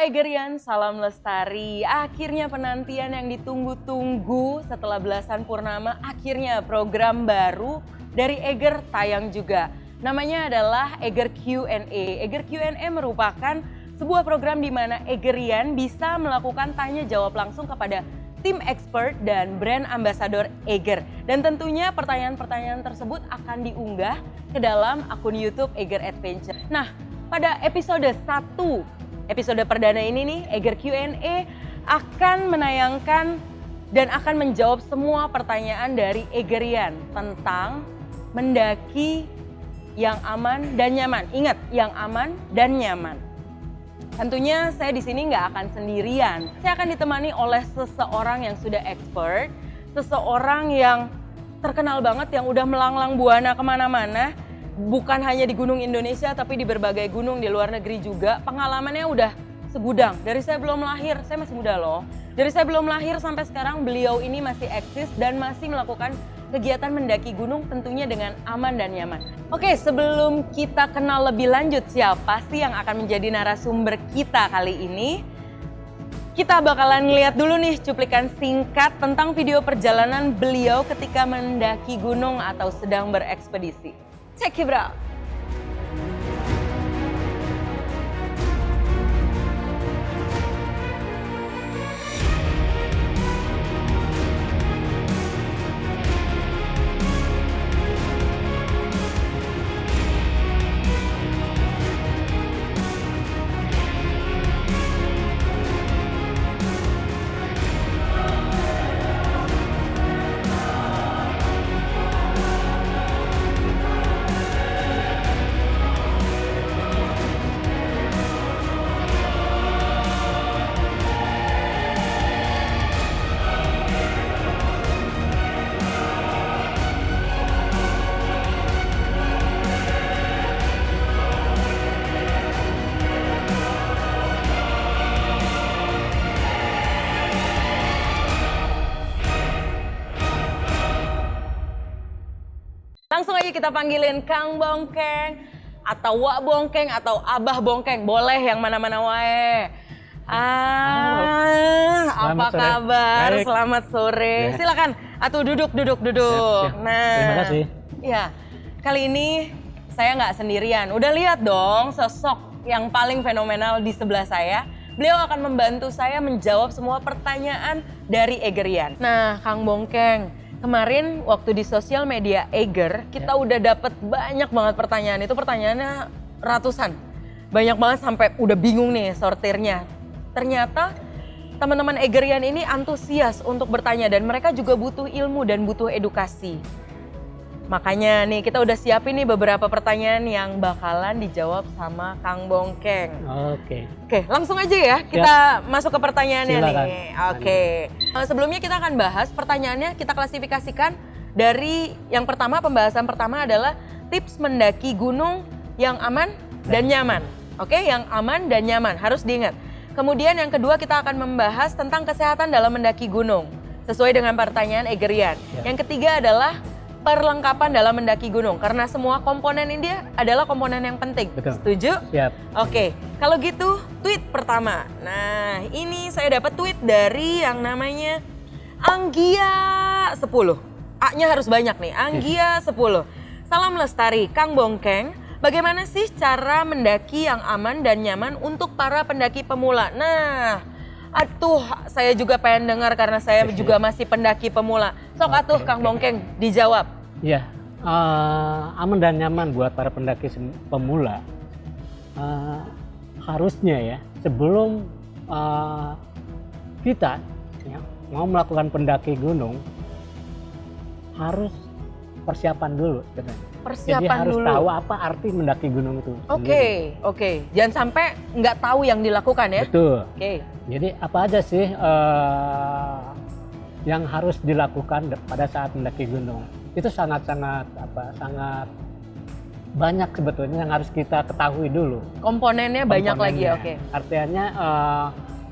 Egerian, salam lestari. Akhirnya penantian yang ditunggu-tunggu setelah belasan purnama, akhirnya program baru dari Eger tayang juga. Namanya adalah Eger Q&A. Eger Q&A merupakan sebuah program di mana Egerian bisa melakukan tanya jawab langsung kepada tim expert dan brand ambassador Eger. Dan tentunya pertanyaan-pertanyaan tersebut akan diunggah ke dalam akun YouTube Eger Adventure. Nah, pada episode 1, episode perdana ini nih, Eger Q&A akan menayangkan dan akan menjawab semua pertanyaan dari Egerian tentang mendaki yang aman dan nyaman. Ingat, yang aman dan nyaman. Tentunya saya di sini nggak akan sendirian. Saya akan ditemani oleh seseorang yang sudah expert, seseorang yang terkenal banget, yang udah melanglang buana kemana-mana. Bukan hanya di Gunung Indonesia, tapi di berbagai gunung di luar negeri juga. Pengalamannya udah segudang. Dari saya belum lahir, saya masih muda loh. Dari saya belum lahir sampai sekarang beliau ini masih eksis dan masih melakukan kegiatan mendaki gunung tentunya dengan aman dan nyaman. Oke, sebelum kita kenal lebih lanjut siapa sih yang akan menjadi narasumber kita kali ini, kita bakalan lihat dulu nih cuplikan singkat tentang video perjalanan beliau ketika mendaki gunung atau sedang berekspedisi. Check it out. Langsung aja kita panggilin Kang Bongkeng atau Wak Bongkeng atau Abah Bongkeng. Boleh yang mana-mana wae. Apa kabar? Baik. Selamat sore. Ya. Silakan. Atuh duduk. Siap. Nah, Terima kasih. Ya, kali ini saya nggak sendirian. Udah lihat dong sosok yang paling fenomenal di sebelah saya. Beliau akan membantu saya menjawab semua pertanyaan dari Egerian. Nah, Kang Bongkeng, kemarin waktu di sosial media Eger, kita udah dapet banyak banget pertanyaan. Itu pertanyaannya ratusan. Banyak banget sampai udah bingung nih sortirnya. Ternyata teman-teman Egerian ini antusias untuk bertanya dan mereka juga butuh ilmu dan butuh edukasi. Makanya nih kita udah siapin nih beberapa pertanyaan yang bakalan dijawab sama Kang Bongkeng. Oke. Oke, langsung aja ya kita masuk ke pertanyaannya. Silakan. Nih. Oke. Sebelumnya kita akan bahas pertanyaannya, kita klasifikasikan dari yang pertama, pembahasan pertama adalah tips mendaki gunung yang aman dan nyaman. Oke, yang aman dan nyaman harus diingat. Kemudian yang kedua kita akan membahas tentang kesehatan dalam mendaki gunung sesuai dengan pertanyaan Egerian. Ya. Yang ketiga adalah perlengkapan dalam mendaki gunung karena semua komponen ini adalah komponen yang penting. Betul. Setuju? Siap. Oke, kalau gitu tweet pertama. Nah, ini saya dapat tweet dari yang namanya Anggia 10. A-nya harus banyak nih, Anggia 10. Salam lestari, Kang Bongkeng. Bagaimana sih cara mendaki yang aman dan nyaman untuk para pendaki pemula? Nah, atuh saya juga pengen dengar karena saya juga masih pendaki pemula. Sok atuh Kang Bongkeng dijawab. Ya, aman dan nyaman buat para pendaki pemula. Harusnya ya, sebelum kita ya, mau melakukan pendaki gunung, harus persiapan dulu sebenarnya. Jadi harus tahu apa arti mendaki gunung itu. Oke. Jangan sampai nggak tahu yang dilakukan ya. Betul. Oke. Jadi apa aja sih yang harus dilakukan pada saat mendaki gunung? Itu sangat banyak sebetulnya yang harus kita ketahui dulu. Komponennya banyak lagi, oke. Artinya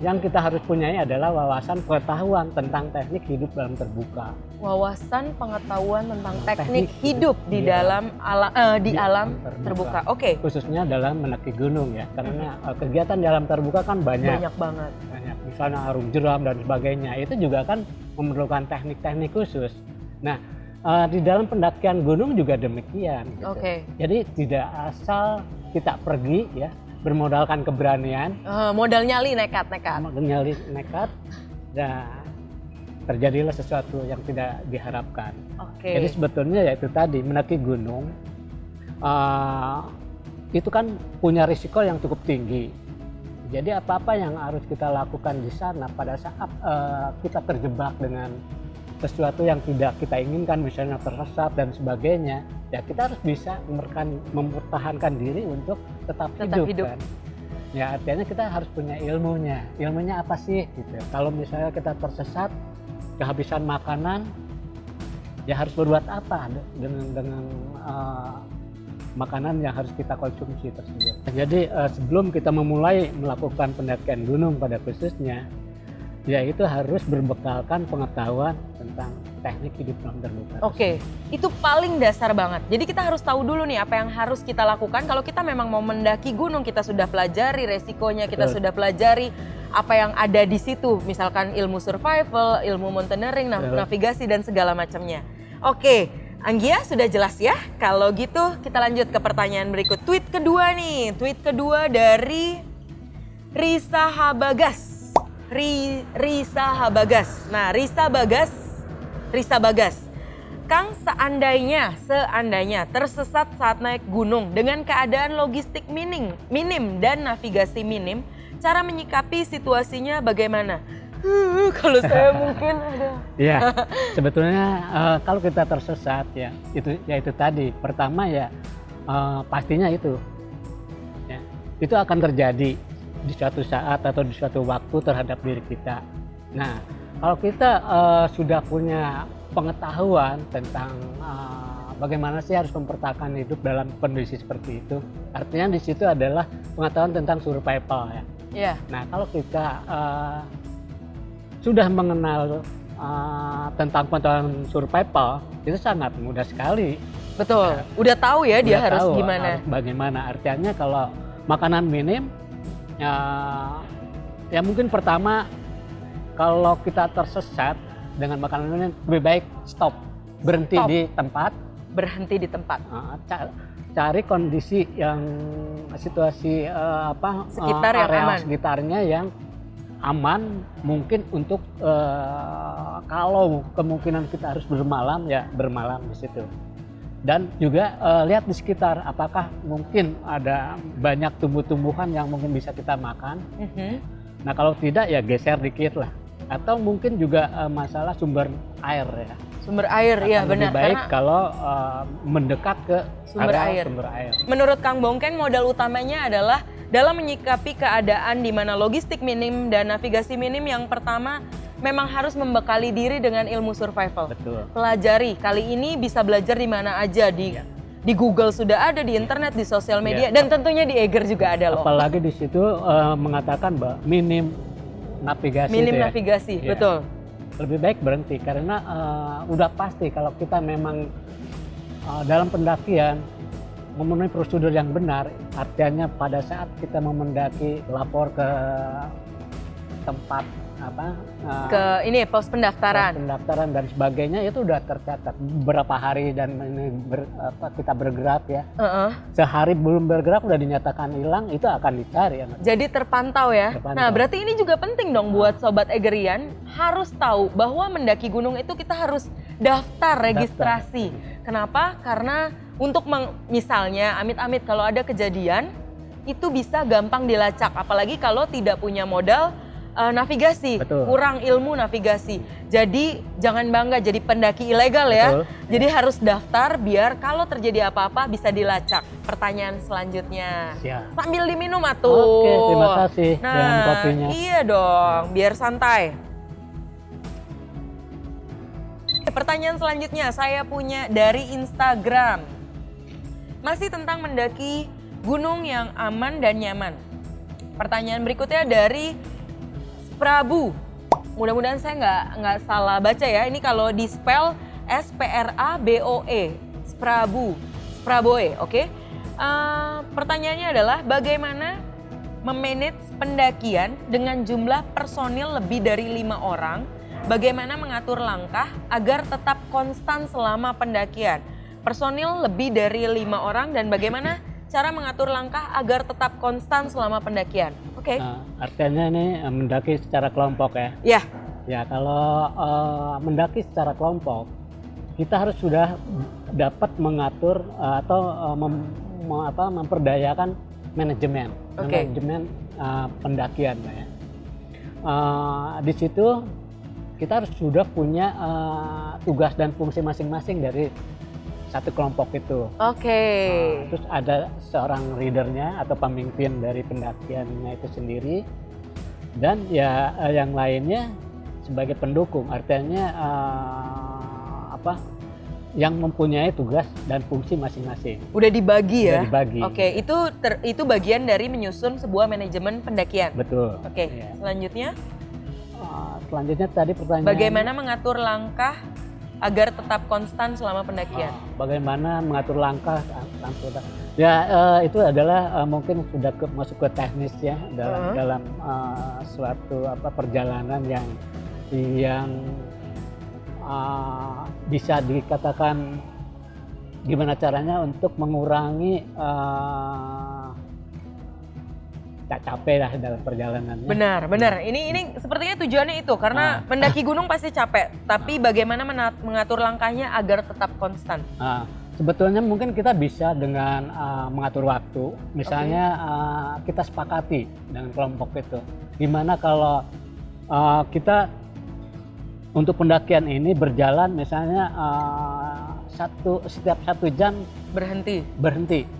yang kita harus punyai adalah wawasan pengetahuan tentang teknik hidup dalam terbuka. Wawasan pengetahuan tentang teknik hidup di dalam alam terbuka. Oke. Khususnya dalam mendaki gunung ya, karena kegiatan di alam terbuka kan banyak banget. Banyak, misalnya arung jeram dan sebagainya. Itu juga kan memerlukan teknik-teknik khusus. Nah, di dalam pendakian gunung juga demikian. Gitu. Oke. Jadi tidak asal kita pergi ya, bermodalkan keberanian. Modal nyali nekat. Nyali nekat, dan terjadilah sesuatu yang tidak diharapkan. Oke. Jadi sebetulnya ya itu tadi, mendaki gunung itu kan punya risiko yang cukup tinggi. Jadi apa-apa yang harus kita lakukan di sana pada saat kita terjebak dengan sesuatu yang tidak kita inginkan, misalnya tersesat dan sebagainya, ya kita harus bisa mempertahankan diri untuk tetap hidup. Kan? Ya artinya kita harus punya ilmunya. Ilmunya apa sih? Gitu. Kalau misalnya kita tersesat, kehabisan makanan, ya harus berbuat apa dengan makanan yang harus kita konsumsi tersebut. Jadi sebelum kita memulai melakukan pendakian gunung pada khususnya, yaitu harus berbekalkan pengetahuan tentang teknik hidup dalam terbuka. Oke, itu paling dasar banget. Jadi kita harus tahu dulu nih apa yang harus kita lakukan kalau kita memang mau mendaki gunung. Kita sudah pelajari resikonya, kita sudah pelajari apa yang ada di situ. Misalkan ilmu survival, ilmu mountaineering, navigasi dan segala macamnya. Oke, Anggia sudah jelas ya? Kalau gitu kita lanjut ke pertanyaan berikut. Tweet kedua nih, tweet kedua dari Risa Habagas. Risa Habagas. Nah, Risa Bagas. Kang, seandainya tersesat saat naik gunung dengan keadaan logistik minim dan navigasi minim, cara menyikapi situasinya bagaimana? Kalau saya mungkin ada. Ya, sebetulnya kalau kita tersesat ya itu tadi. Pertama ya pastinya itu akan terjadi di suatu saat atau di suatu waktu terhadap diri kita. Nah, kalau kita sudah punya pengetahuan tentang bagaimana sih harus mempertahankan hidup dalam kondisi seperti itu, artinya di situ adalah pengetahuan tentang survival ya. Yeah. Nah, kalau kita sudah mengenal tentang pengetahuan survival, itu sangat mudah sekali. Betul. Nah, udah tahu ya dia harus gimana. Harus bagaimana? Artinya kalau makanan minim, ya mungkin pertama kalau kita tersesat dengan makanan minim, lebih baik berhenti di tempat. Cari kondisi yang situasi sekitar yang area aman. Sekitarnya yang aman, mungkin untuk kalau kemungkinan kita harus bermalam ya bermalam di situ. Dan juga lihat di sekitar apakah mungkin ada banyak tumbuh-tumbuhan yang mungkin bisa kita makan. Nah kalau tidak ya geser dikit lah. Atau mungkin juga masalah sumber air ya. Sumber air ya benar. Lebih baik kalau mendekat ke sumber air. Menurut Kang Bongkeng modal utamanya adalah dalam menyikapi keadaan di mana logistik minim dan navigasi minim, yang pertama memang harus membekali diri dengan ilmu survival. Betul. Pelajari, kali ini bisa belajar di mana aja, di Google sudah ada, di internet, di sosial media, dan tentunya di Eger juga ada loh. Apalagi di situ mengatakan bahwa minim navigasi. Betul. Lebih baik berhenti karena udah pasti kalau kita memang dalam pendakian memenuhi prosedur yang benar, artinya pada saat kita mau mendaki lapor ke tempat pos pendaftaran dan sebagainya, itu udah tercatat berapa hari dan kita bergerak ya. Sehari belum bergerak udah dinyatakan hilang, itu akan dicari. Jadi terpantau ya. Nah berarti ini juga penting dong buat Sobat Egerian, harus tahu bahwa mendaki gunung itu kita harus daftar registrasi. Kenapa? Karena untuk misalnya amit-amit kalau ada kejadian itu bisa gampang dilacak, apalagi kalau tidak punya modal navigasi. Betul. Kurang ilmu navigasi. Jadi jangan bangga jadi pendaki ilegal ya. Betul. Jadi harus daftar biar kalau terjadi apa-apa bisa dilacak. Pertanyaan selanjutnya. Siap. Sambil diminum atuh. Oke, terima kasih dengan kopinya. Iya dong, biar santai. Pertanyaan selanjutnya saya punya dari Instagram. Masih tentang mendaki gunung yang aman dan nyaman. Pertanyaan berikutnya dari Sprabu. Mudah-mudahan saya nggak salah baca ya. Ini kalau di spell SPRABOE. Sprabu. Spraboe, oke? Pertanyaannya adalah bagaimana memanage pendakian dengan jumlah personil lebih dari 5 orang? Bagaimana mengatur langkah agar tetap konstan selama pendakian? Personil lebih dari 5 orang dan bagaimana cara mengatur langkah agar tetap konstan selama pendakian? Oke. Artinya ini mendaki secara kelompok ya? Ya. Ya, kalau mendaki secara kelompok, kita harus sudah dapat mengatur atau memperdayakan manajemen pendakian ya. Di situ kita harus sudah punya tugas dan fungsi masing-masing dari satu kelompok itu. Oke. Terus ada seorang leadernya atau pemimpin dari pendakiannya itu sendiri, dan ya yang lainnya sebagai pendukung, artinya yang mempunyai tugas dan fungsi masing-masing. Udah dibagi ya? Udah dibagi. Oke, itu bagian dari menyusun sebuah manajemen pendakian. Betul. Oke, Ya. selanjutnya? Selanjutnya tadi pertanyaan. Bagaimana mengatur langkah agar tetap konstan selama pendakian? Bagaimana mengatur langkah? Ya, itu adalah mungkin sudah masuk ke teknis ya dalam suatu perjalanan yang bisa dikatakan gimana caranya untuk mengurangi tak capek lah dalam perjalanannya. Benar. Ini sepertinya tujuannya itu karena mendaki gunung pasti capek, tapi bagaimana mengatur langkahnya agar tetap konstan? Sebetulnya mungkin kita bisa dengan mengatur waktu, misalnya kita sepakati dengan kelompok itu. Gimana kalau kita untuk pendakian ini berjalan misalnya setiap 1 jam berhenti.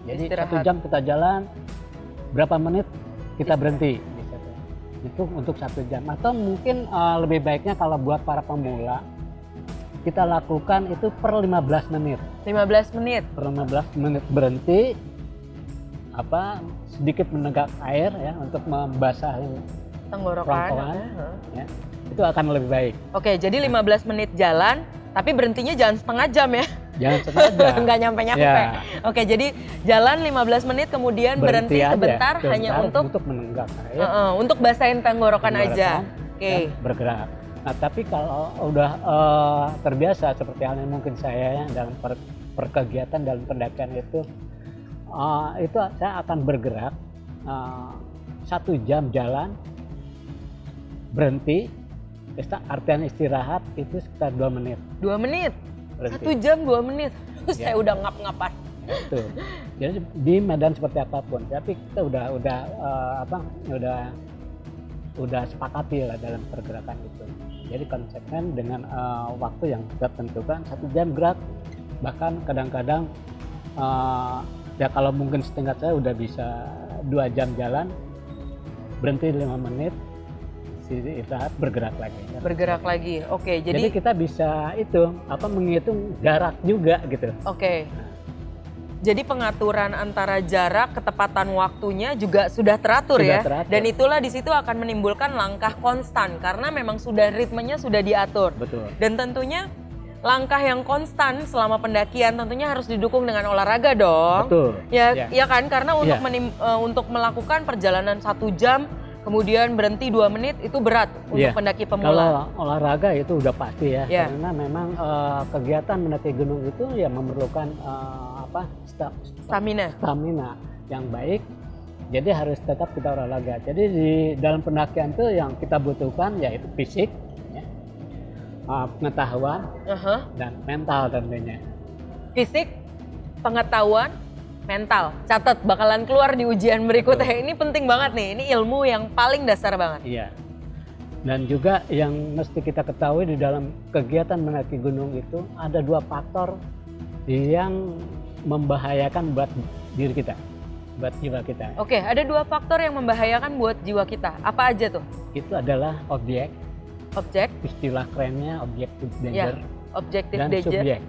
Jadi Istirahat. 1 jam kita jalan, berapa menit kita berhenti. Itu untuk 1 jam. Atau mungkin lebih baiknya kalau buat para pemula, kita lakukan itu per 15 menit. 15 menit. Per 15 menit berhenti, sedikit menegak air ya untuk membasahi Tenggorokan. ya. Itu akan lebih baik. Oke, jadi 15 menit jalan, tapi berhentinya jangan setengah jam ya. Jangan sengaja. Nggak nyampe-nyampe. Ya. Oke, jadi jalan 15 menit kemudian berhenti aja, sebentar hanya untuk menenggak air. untuk basahin tenggorokan aja. Oke. Dan bergerak. Nah, tapi kalau udah terbiasa seperti halnya mungkin saya dalam perkegiatan dalam pendakian itu saya akan bergerak 1 jam jalan, berhenti, artian istirahat itu sekitar 2 menit. 2 menit? Berhenti. 1 jam 2 menit? Saya Ya. udah ngap-ngapan. Itu. Jadi di medan seperti apapun, tapi kita udah sepakati lah dalam pergerakan itu. Jadi konsepnya dengan waktu yang kita tentukan 1 jam gerak, bahkan kadang-kadang ya kalau mungkin setingkat saya udah bisa 2 jam jalan, berhenti 5 menit, istirahat, bergerak lagi. Bergerak lagi. Oke, Jadi kita bisa menghitung jarak juga gitu. Oke. Jadi pengaturan antara jarak, ketepatan waktunya juga sudah teratur ya. Teratur. Dan itulah di situ akan menimbulkan langkah konstan karena memang sudah ritmenya sudah diatur. Betul. Dan tentunya langkah yang konstan selama pendakian tentunya harus didukung dengan olahraga dong. Betul. Ya kan, karena untuk Ya. untuk melakukan perjalanan 1 jam kemudian berhenti 2 menit itu berat untuk Ya. pendaki pemula. Kalau olahraga itu udah pasti ya, Ya. karena memang kegiatan mendaki gunung itu ya memerlukan stamina yang baik. Jadi harus tetap kita olahraga. Jadi di dalam pendakian itu yang kita butuhkan yaitu fisik, ya, pengetahuan dan mental tentunya. Fisik, pengetahuan, mental. Catat, bakalan keluar di ujian berikutnya. Betul. Ini penting banget nih, ini ilmu yang paling dasar banget. Iya. Dan juga yang mesti kita ketahui di dalam kegiatan mendaki gunung itu ada 2 faktor yang membahayakan buat diri kita, buat jiwa kita. Oke, ada 2 faktor yang membahayakan buat jiwa kita. Apa aja tuh? Itu adalah objek, istilah kerennya objective danger, Objective dan danger subjek.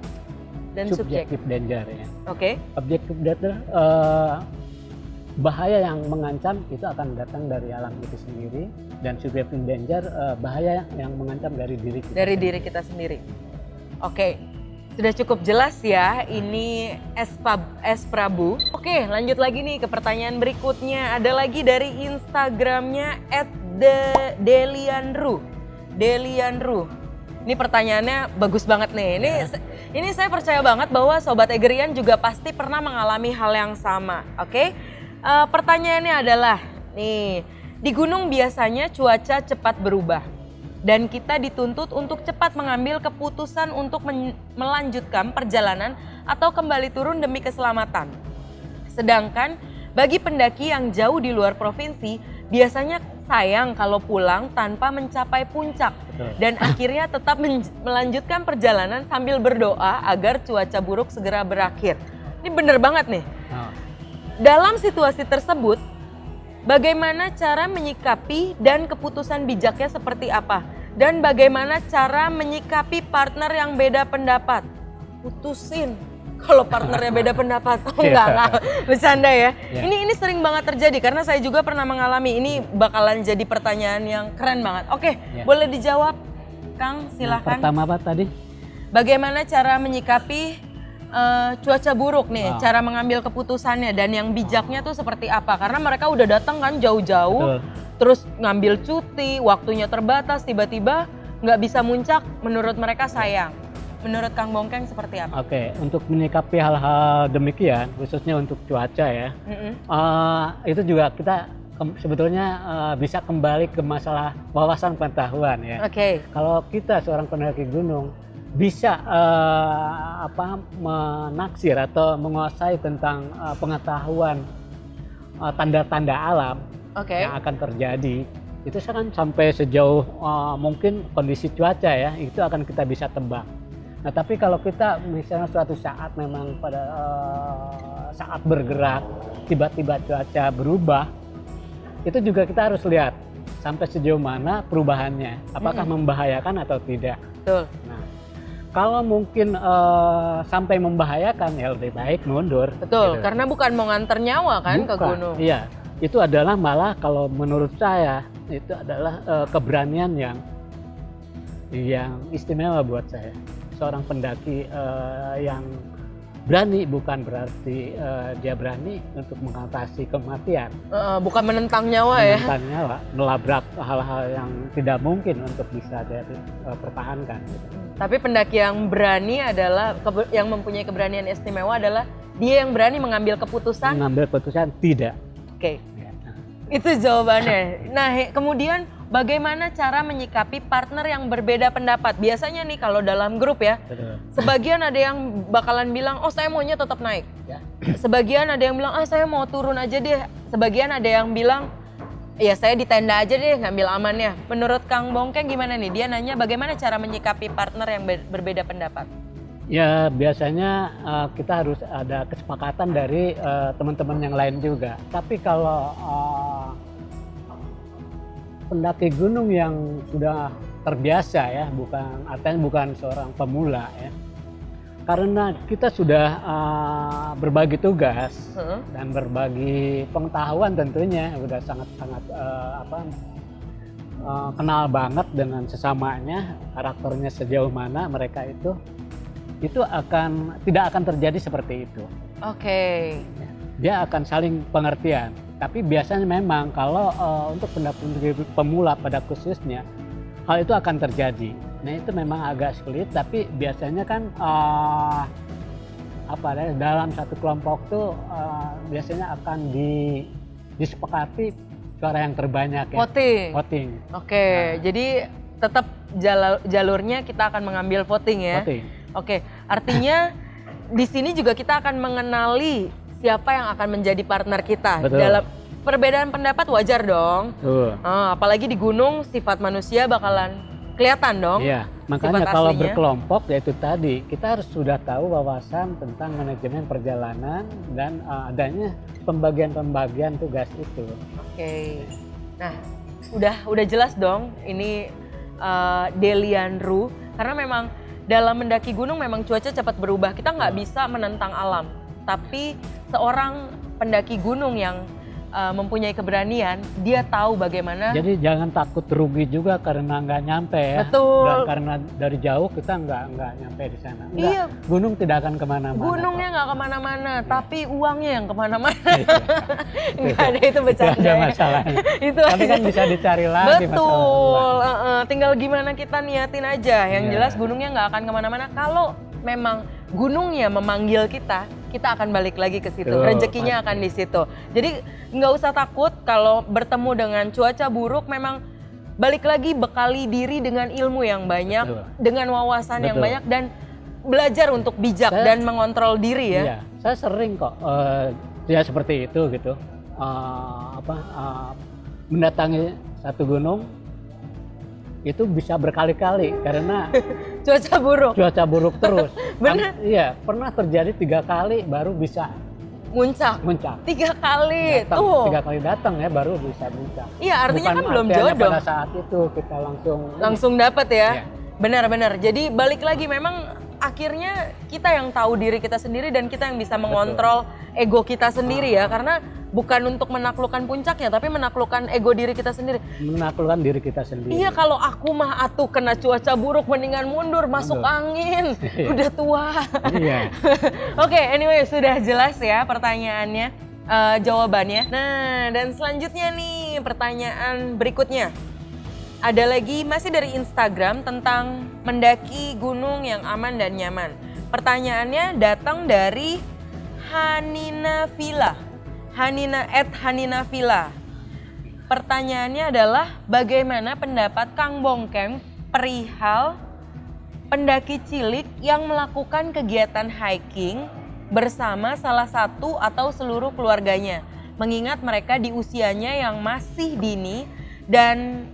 dan subjek. Subjective danger ya. Oke. Objective danger bahaya yang mengancam itu akan datang dari alam itu sendiri, dan surviving danger bahaya yang mengancam dari diri kita. Dari diri kita sendiri. Oke, sudah cukup jelas ya. Ini S Prabu. Oke, lanjut lagi nih ke pertanyaan berikutnya. Ada lagi dari Instagramnya @delianru. Ini pertanyaannya bagus banget nih. Ini saya percaya banget bahwa Sobat Egerian juga pasti pernah mengalami hal yang sama. Oke, pertanyaannya adalah nih, di gunung biasanya cuaca cepat berubah dan kita dituntut untuk cepat mengambil keputusan untuk melanjutkan perjalanan atau kembali turun demi keselamatan. Sedangkan bagi pendaki yang jauh di luar provinsi, biasanya sayang kalau pulang tanpa mencapai puncak. Betul. Dan akhirnya tetap melanjutkan perjalanan sambil berdoa agar cuaca buruk segera berakhir. Ini bener banget nih. Oh. Dalam situasi tersebut, bagaimana cara menyikapi dan keputusan bijaknya seperti apa? Dan bagaimana cara menyikapi partner yang beda pendapat? Putusin kalau partnernya beda pendapat. Oh enggak, bercanda ya. Ini sering banget terjadi karena saya juga pernah mengalami. Ini bakalan jadi pertanyaan yang keren banget. Oke, boleh dijawab Kang, silakan. Yang pertama apa tadi? Bagaimana cara menyikapi cuaca buruk nih, cara mengambil keputusannya dan yang bijaknya tuh seperti apa? Karena mereka udah datang kan jauh-jauh, terus ngambil cuti, waktunya terbatas, tiba-tiba nggak bisa muncak, menurut mereka sayang. Menurut Kang Bongkeng seperti apa? Oke, untuk menyikapi hal-hal demikian, khususnya untuk cuaca ya, itu juga kita sebetulnya bisa kembali ke masalah wawasan pengetahuan ya. Oke. Kalau kita seorang pendaki gunung, bisa menaksir atau menguasai tentang pengetahuan tanda-tanda alam yang akan terjadi, itu kan sampai sejauh mungkin kondisi cuaca ya, itu akan kita bisa tebak. Nah tapi kalau kita misalnya suatu saat memang pada saat bergerak tiba-tiba cuaca berubah, itu juga kita harus lihat sampai sejauh mana perubahannya, apakah membahayakan atau tidak. Betul. Nah, kalau mungkin sampai membahayakan ya lebih baik mundur. Betul, gitu. karena bukan mau nganter nyawa kan ke gunung. Iya, itu adalah malah kalau menurut saya itu adalah keberanian yang istimewa buat saya. Seorang pendaki yang berani bukan berarti dia berani untuk mengatasi kematian. Bukan menentang nyawa ya. Menentang nyawa, melabrak hal-hal yang tidak mungkin untuk bisa dia pertahankan. Gitu. Tapi pendaki yang berani adalah, yang mempunyai keberanian istimewa adalah dia yang berani mengambil keputusan. Mengambil keputusan tidak. Oke. Itu jawabannya. Nah, kemudian bagaimana cara menyikapi partner yang berbeda pendapat? Biasanya nih kalau dalam grup ya, sebagian ada yang bakalan bilang, oh saya maunya tetap naik. Sebagian ada yang bilang, saya mau turun aja deh. Sebagian ada yang bilang, ya saya di tenda aja deh ngambil amannya. Menurut Kang Bongkeng gimana nih? Dia nanya bagaimana cara menyikapi partner yang berbeda pendapat? Ya biasanya kita harus ada kesepakatan dari teman-teman yang lain juga. Tapi kalau pendaki gunung yang sudah terbiasa ya, artinya bukan seorang pemula ya. Karena kita sudah berbagi tugas dan berbagi pengetahuan tentunya, sudah sangat-sangat kenal banget dengan sesamanya, karakternya sejauh mana mereka itu tidak akan terjadi seperti itu. Oke. Dia akan saling pengertian. Tapi biasanya memang kalau untuk pendaki pemula pada khususnya, hal itu akan terjadi. Nah itu memang agak sulit, tapi biasanya kan dalam satu kelompok tuh biasanya akan disepakati suara yang terbanyak ya. Voting. Oke, jadi tetap jalurnya kita akan mengambil voting ya. Oke, artinya di sini juga kita akan mengenali siapa yang akan menjadi partner kita. Betul. Dalam perbedaan pendapat wajar dong. Apalagi di gunung sifat manusia bakalan kelihatan dong. Iya, makanya kalau berkelompok yaitu tadi kita harus sudah tahu wawasan tentang manajemen perjalanan dan adanya pembagian tugas itu. Oke. Nah, udah jelas dong ini Delianru, karena memang dalam mendaki gunung memang cuaca cepat berubah. Kita nggak bisa menentang alam, tapi seorang pendaki gunung yang mempunyai keberanian, dia tahu bagaimana. Jadi jangan takut rugi juga karena nggak nyampe ya. Betul. Dan karena dari jauh kita nggak nyampe di sana. Nggak, Iya. gunung tidak akan kemana-mana. Gunungnya kok. nggak kemana-mana, tapi uangnya yang kemana-mana. Iya. Nggak ada, itu bercanda. Itu aja ya. masalahnya. Itu Tapi aja. kan bisa dicari lagi Betul, masalah. tinggal gimana kita niatin aja. Yang Iya. jelas gunungnya nggak akan kemana-mana. Kalau memang gunungnya memanggil kita akan balik lagi ke situ. Betul, Rezekinya pasti. akan di situ. Jadi nggak usah takut kalau bertemu dengan cuaca buruk. Memang balik lagi bekali diri dengan ilmu yang banyak, Betul. dengan wawasan yang Betul. banyak, dan belajar untuk bijak Saya- dan mengontrol diri ya. Iya, saya sering kok ya seperti itu gitu. Mendatangi satu gunung itu bisa berkali-kali karena Cuaca buruk, cuaca buruk terus. Bener. Iya, pernah terjadi 3 kali baru bisa muncak. muncak. 3 kali. Datang, Tuh. 3 kali datang ya baru bisa muncak. Iya, artinya Bukan kan belum artinya jodoh. pada saat itu kita langsung Dapat ya. Iya. Benar-benar. Jadi balik lagi, memang akhirnya kita yang tahu diri kita sendiri dan kita yang bisa mengontrol ego kita sendiri ya. Karena bukan untuk menaklukkan puncaknya, tapi menaklukkan ego diri kita sendiri. menaklukkan diri kita sendiri. Iya, kalau aku mah atuh kena cuaca buruk mendingan mundur, masuk angin. Iya. Udah tua. Iya. Oke, anyway, sudah jelas ya pertanyaannya, jawabannya. Nah, dan selanjutnya nih pertanyaan berikutnya. Ada lagi masih dari Instagram tentang mendaki gunung yang aman dan nyaman. Pertanyaannya datang dari Hanina Villa. Hanina Villa. Pertanyaannya adalah bagaimana pendapat Kang Bongkeng perihal pendaki cilik yang melakukan kegiatan hiking bersama salah satu atau seluruh keluarganya, mengingat mereka di usianya yang masih dini dan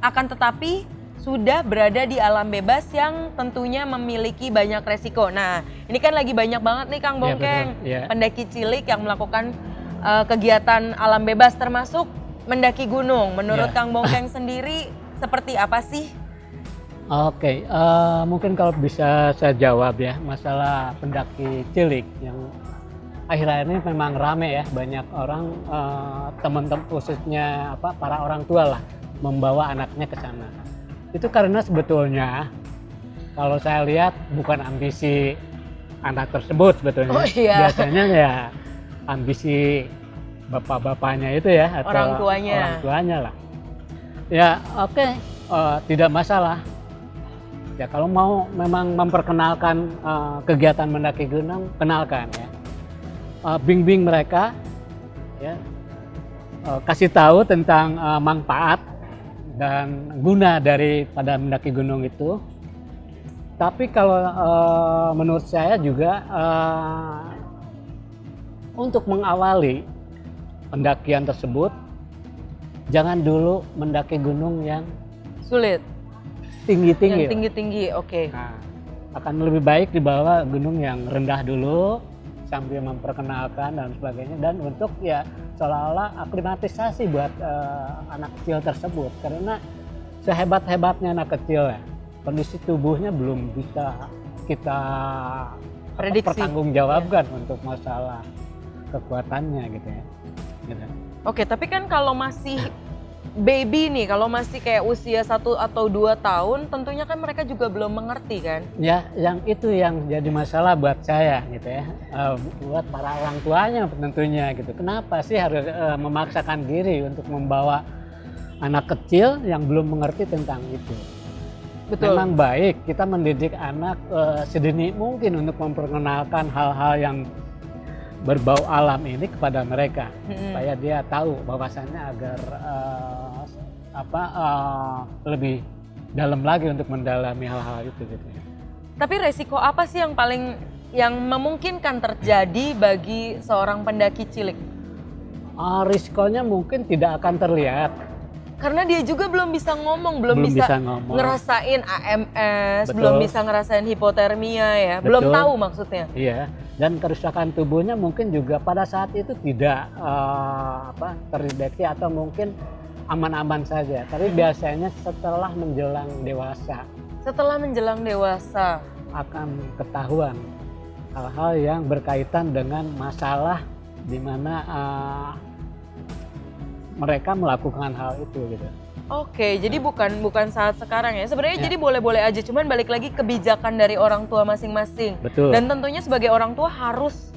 akan tetapi sudah berada di alam bebas yang tentunya memiliki banyak resiko. Nah, ini kan lagi banyak banget nih Kang Iya, Bongkeng, betul. Iya. pendaki cilik yang melakukan kegiatan alam bebas termasuk mendaki gunung. Menurut Iya. Kang Bongkeng sendiri seperti apa sih? Oke, mungkin kalau bisa saya jawab ya, masalah pendaki cilik yang akhir-akhir ini memang rame ya, banyak orang teman-teman khususnya para orang tua lah membawa anaknya ke sana. Itu karena sebetulnya kalau saya lihat bukan ambisi anak tersebut sebetulnya. Oh, iya. Biasanya ya ambisi bapak-bapaknya itu ya atau Orang tuanya. orang tuanya lah. Ya oke, tidak masalah. Ya kalau mau memang memperkenalkan kegiatan mendaki gunung, kenalkan ya. Bimbing mereka, ya, kasih tahu tentang manfaat dan guna daripada mendaki gunung itu. Tapi kalau menurut saya juga untuk mengawali pendakian tersebut, jangan dulu mendaki gunung yang Sulit. tinggi-tinggi. Yang tinggi-tinggi, oke. Nah, akan lebih baik dibawa gunung yang rendah dulu sambil memperkenalkan dan sebagainya, dan untuk ya seolah-olah aklimatisasi buat anak kecil tersebut, karena sehebat-hebatnya anak kecil ya, kondisi tubuhnya belum bisa kita Prediksi. pertanggungjawabkan untuk masalah kekuatannya gitu ya. Gitu. Oke, tapi kan kalau masih baby nih, kalau masih kayak usia 1 atau 2 tahun, tentunya kan mereka juga belum mengerti kan? Ya, yang itu yang jadi masalah buat saya gitu ya, buat para orang tuanya tentunya gitu. Kenapa sih harus memaksakan diri untuk membawa anak kecil yang belum mengerti tentang itu? Betul. Memang baik kita mendidik anak sedini mungkin untuk memperkenalkan hal-hal yang berbau alam ini kepada mereka, supaya dia tahu bahwasannya agar lebih dalam lagi untuk mendalami hal-hal itu gitu ya. Tapi resiko apa sih yang memungkinkan terjadi bagi seorang pendaki cilik? Risikonya mungkin tidak akan terlihat. Karena dia juga belum bisa ngomong, belum bisa ngomong. ngerasain AMS, Betul. belum bisa ngerasain hipotermia ya, belum Betul. tahu maksudnya. Iya, dan kerusakan tubuhnya mungkin juga pada saat itu tidak terdeteksi atau mungkin aman-aman saja. Tapi biasanya setelah menjelang dewasa Setelah menjelang dewasa. akan ketahuan hal-hal yang berkaitan dengan masalah di mana mereka melakukan hal itu gitu. Oke, jadi bukan saat sekarang ya. Sebenarnya Ya. jadi boleh-boleh aja, cuman balik lagi kebijakan dari orang tua masing-masing. Betul. Dan tentunya sebagai orang tua harus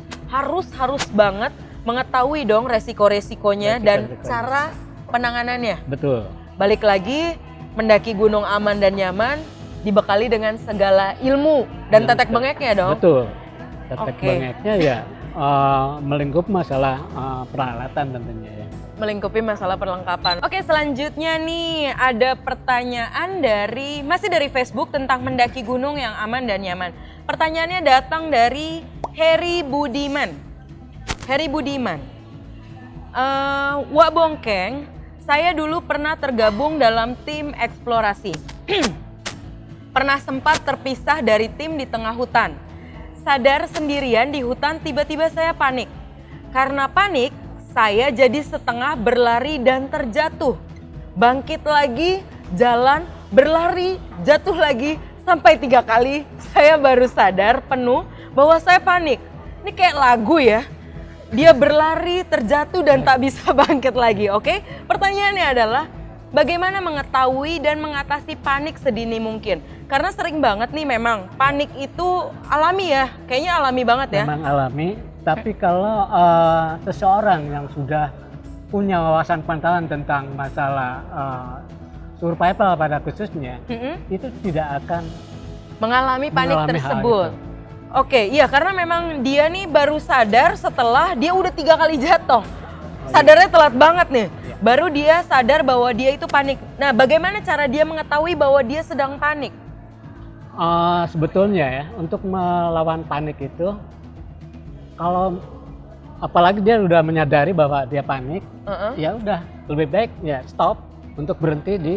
banget mengetahui dong resiko-resikonya dan Resiko-resikonya. cara penanganannya. Betul. Balik lagi, mendaki gunung aman dan nyaman, dibekali dengan segala ilmu dan tetek bengeknya dong. Betul. Tetek Oke. bengeknya ya melingkup masalah peralatan tentunya ya. Melingkupi masalah perlengkapan. Oke, selanjutnya nih ada pertanyaan masih dari Facebook tentang mendaki gunung yang aman dan nyaman. Pertanyaannya datang dari Heri Budiman. Heri Budiman. Wak Bongkeng, saya dulu pernah tergabung dalam tim eksplorasi. Pernah sempat terpisah dari tim di tengah hutan. Sadar sendirian di hutan, tiba-tiba saya panik. Karena panik, saya jadi setengah berlari dan terjatuh. Bangkit lagi, jalan, berlari, jatuh lagi, sampai 3 kali saya baru sadar penuh bahwa saya panik. Ini kayak lagu ya. Dia berlari, terjatuh, dan tak bisa bangkit lagi, oke? Pertanyaannya adalah, bagaimana mengetahui dan mengatasi panik sedini mungkin? Karena sering banget nih memang, panik itu alami ya, kayaknya alami banget ya. Memang alami, tapi kalau seseorang yang sudah punya wawasan pengetahuan tentang masalah survival pada khususnya, itu tidak akan Mengalami panik mengalami hal tersebut. itu. Oke, iya karena memang dia nih baru sadar setelah dia udah 3 kali jatuh. Sadarnya telat banget nih. Iya. Baru dia sadar bahwa dia itu panik. Nah, bagaimana cara dia mengetahui bahwa dia sedang panik? Sebetulnya ya, untuk melawan panik itu, kalau apalagi dia udah menyadari bahwa dia panik, ya udah lebih baik ya stop untuk berhenti di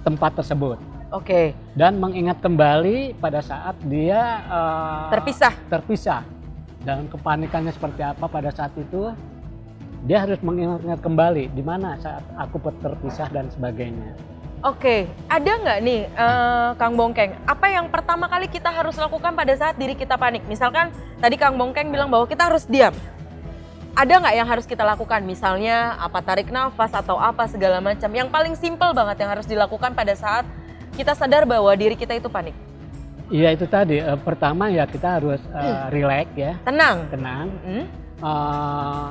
tempat tersebut. Oke, Dan mengingat kembali pada saat dia terpisah. dan kepanikannya seperti apa pada saat itu, dia harus mengingat kembali di mana saat aku terpisah dan sebagainya. Oke, ada nggak nih Kang Bongkeng, apa yang pertama kali kita harus lakukan pada saat diri kita panik? Misalkan tadi Kang Bongkeng bilang bahwa kita harus diam. Ada nggak yang harus kita lakukan? Misalnya apa, tarik nafas atau apa segala macam. Yang paling simpel banget yang harus dilakukan pada saat kita sadar bahwa diri kita itu panik. Iya itu tadi, pertama ya kita harus relax ya, Tenang. tenang.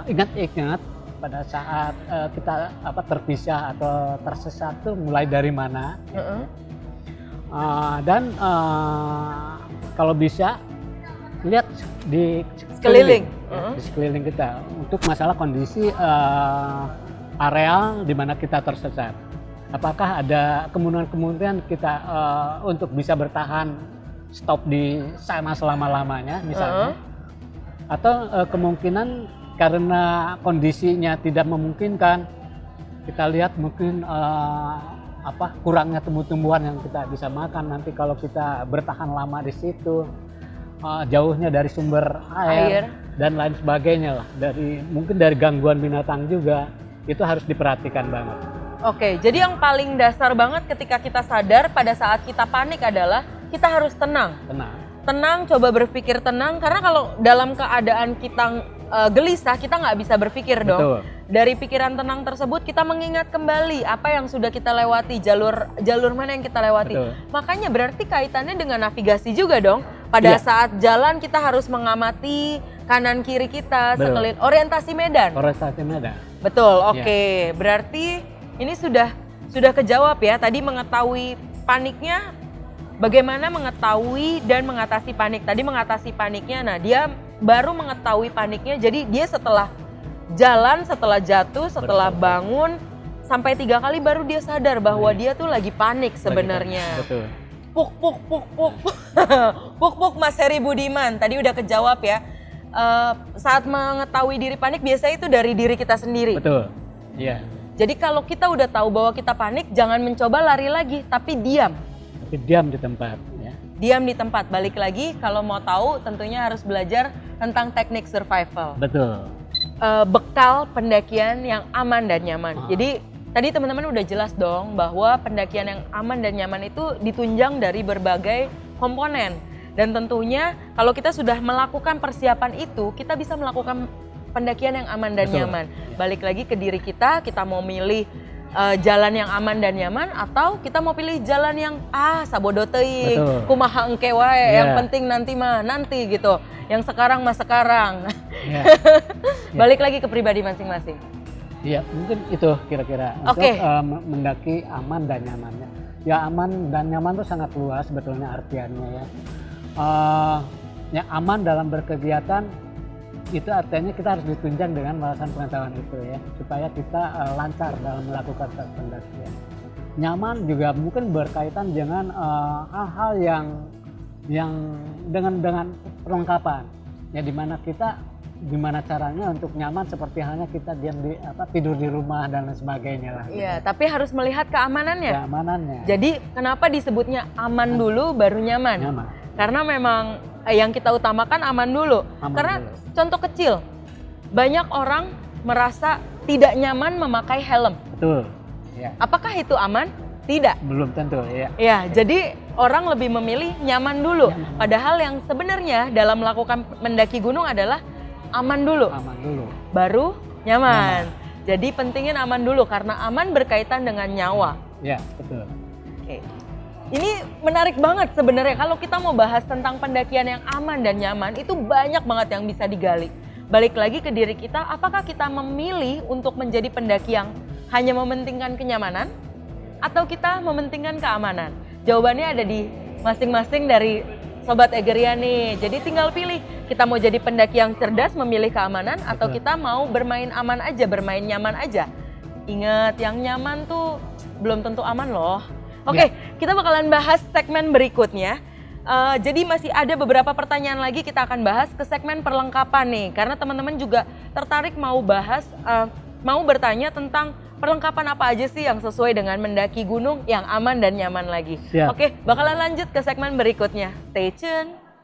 Ingat-ingat pada saat kita terpisah atau tersesat tuh mulai dari mana. Dan kalau bisa lihat di Sekeliling. di sekeliling kita untuk masalah kondisi areal di mana kita tersesat. Apakah ada kemungkinan kita untuk bisa bertahan stop di sana selama-lamanya misalnya, atau kemungkinan karena kondisinya tidak memungkinkan, kita lihat mungkin kurangnya tumbuh-tumbuhan yang kita bisa makan nanti kalau kita bertahan lama di situ, jauhnya dari sumber air dan lain sebagainya lah, mungkin dari gangguan binatang juga, itu harus diperhatikan banget. Oke, jadi yang paling dasar banget ketika kita sadar pada saat kita panik adalah kita harus tenang. Tenang, coba berpikir tenang, karena kalau dalam keadaan kita gelisah, kita nggak bisa berpikir dong. Betul. Dari pikiran tenang tersebut kita mengingat kembali apa yang sudah kita lewati, jalur mana yang kita lewati. Betul. Makanya berarti kaitannya dengan navigasi juga dong. Pada saat jalan kita harus mengamati kanan kiri kita, sekeliling, orientasi medan. Orientasi medan. Betul, oke. Berarti ini sudah kejawab ya. Tadi mengetahui paniknya, bagaimana mengetahui dan mengatasi panik. Tadi mengatasi paniknya, nah dia baru mengetahui paniknya. Jadi dia setelah jalan, setelah jatuh, setelah bangun, sampai 3 kali baru dia sadar bahwa dia tuh lagi panik sebenarnya. Betul. Puk. Puk Mas Heri Budiman, tadi udah kejawab ya. Saat mengetahui diri panik biasanya itu dari diri kita sendiri. Betul, iya. Jadi kalau kita udah tahu bahwa kita panik, jangan mencoba lari lagi, tapi diam. Tapi diam di tempat. Ya. Diam di tempat. Balik lagi, kalau mau tahu tentunya harus belajar tentang teknik survival. Betul. Bekal pendakian yang aman dan nyaman. Jadi tadi teman-teman udah jelas dong bahwa pendakian yang aman dan nyaman itu ditunjang dari berbagai komponen. Dan tentunya kalau kita sudah melakukan persiapan itu, kita bisa melakukan pendakian yang aman dan Betul. nyaman. Balik lagi ke diri kita mau milih jalan yang aman dan nyaman atau kita mau pilih jalan yang sabodo teuing, Betul. kumaha engke wae, Iya. yang penting nanti mah nanti gitu. Yang sekarang mah sekarang. Ya. Balik lagi ke pribadi masing-masing. Iya, mungkin itu kira-kira untuk Oke. mendaki aman dan nyamannya. Ya aman dan nyaman itu sangat luas sebetulnya artiannya ya. Ya aman dalam berkegiatan itu artinya kita harus ditunjang dengan wawasan pengetahuan itu ya, supaya kita lancar dalam melakukan pendakian. Nyaman juga mungkin berkaitan dengan hal-hal yang dengan perlengkapan. Ya dimana kita gimana caranya untuk nyaman seperti halnya kita tidur di rumah dan lain sebagainya lah. Iya, tapi harus melihat keamanannya. Keamanannya. Jadi kenapa disebutnya aman dulu baru nyaman? Nyaman. Karena memang yang kita utamakan aman dulu. Aman Karena dulu. contoh kecil, banyak orang merasa tidak nyaman memakai helm. Betul. Ya. Apakah itu aman? Tidak. Belum tentu ya. Ya, jadi orang lebih memilih nyaman dulu. Nyaman. Padahal yang sebenarnya dalam melakukan mendaki gunung adalah aman dulu, Aman dulu. baru nyaman. Jadi pentingnya aman dulu karena aman berkaitan dengan nyawa. Ya, betul. Oke. Ini menarik banget sebenarnya kalau kita mau bahas tentang pendakian yang aman dan nyaman itu banyak banget yang bisa digali. Balik lagi ke diri kita, apakah kita memilih untuk menjadi pendaki yang hanya mementingkan kenyamanan atau kita mementingkan keamanan? Jawabannya ada di masing-masing dari Sobat Egeria nih. Jadi tinggal pilih, kita mau jadi pendaki yang cerdas memilih keamanan atau Betul. kita mau bermain aman aja, bermain nyaman aja. Ingat, yang nyaman tuh belum tentu aman loh. Oke, kita bakalan bahas segmen berikutnya. Jadi masih ada beberapa pertanyaan lagi kita akan bahas ke segmen perlengkapan nih. Karena teman-teman juga tertarik mau bertanya tentang perlengkapan apa aja sih yang sesuai dengan mendaki gunung yang aman dan nyaman lagi. Siap. Oke, bakalan lanjut ke segmen berikutnya. Stay tune.